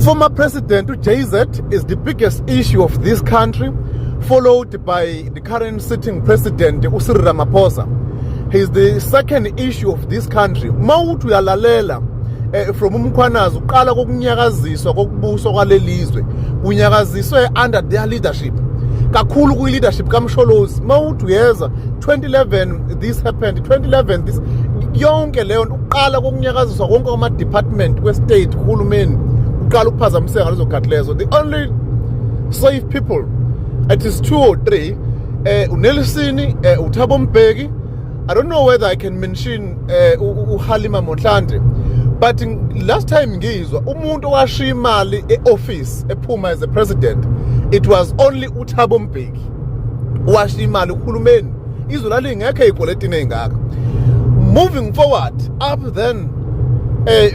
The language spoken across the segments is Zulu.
Former President JZ is the biggest issue of this country, followed by the current sitting president Cyril Ramaphosa. He is the second issue of this country. Mawuthi uyalalela from umkhwanazi uqala kokunyakaziswa kokubuso kwalelizwe unyakaziswe under their leadership. Kakhulu kwi leadership kaMsholozi. Mawuthi uyeza 2011 this happened, 2011 this yonke leyo uqala kokunyakaziswa konke ama department we state uhulumeni uqala ukuphazamiseka lezo khathi lezo. The only safe people it is 2 or 3 uNelson uThabo Mbeki. I don't know whether I can mention uHalima Motlanthe, but last time ngizwa umuntu owashiya imali e-office ephuma as a president, it was only uThabo Mbeki washiya imali uhulumeni izwe lalingekho ezikoleti ezingaka. Moving forward up then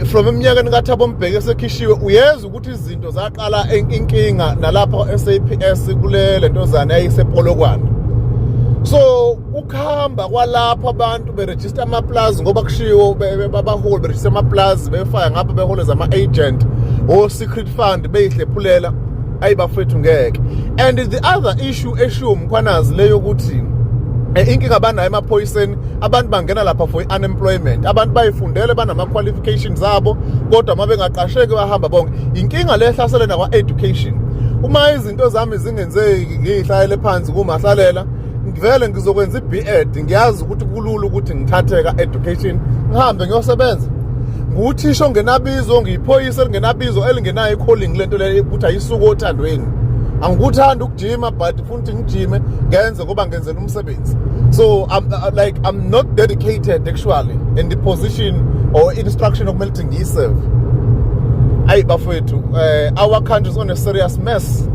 from eminyakeni kaThabo Mbeki esekhishiwe uyeza ukuthi izinto zaqala inkinga nalapha SAPS kulele ntozana yayisepolokwane. So ukuhamba kwalapha abantu beregister ama-plus ngoba kushiwo babaholi beregister ama-plus befaya ngapha behole zama-agent or secret fund beyihlephulela ayibafethu ngeke. And the other issue eshiwo umkhwanazi leyo ukuthi inkinga abanayo emaphoyiseni abantu bangena lapha for unemployment, abantu bayifundele banama-qualifications abo kodwa uma bengaqasheki bahamba bonke. Inkinga le ehlasele nakwa-education. Uma izinto zami zingenzeki ngiyihlalele phansi kumahlalela ngivele ngizokwenza i-B.Ed, ngiyazi ukuthi kulula ukuthi ngithatheka education ngihambe ngiyosebenza nguthisha ongenabizo ngiyiphoyisa elingenabizo elingenayo i-calling lento le ukuthi ayisuka othandweni. Angikuthanda ukujima but futhi ngijime ngenze ngoba ngenzela umsebenzi. So I'm not dedicated actually in the position or instruction okumele ukuthi ngiyiserve. Ayi bafethu, our country is on a serious mess.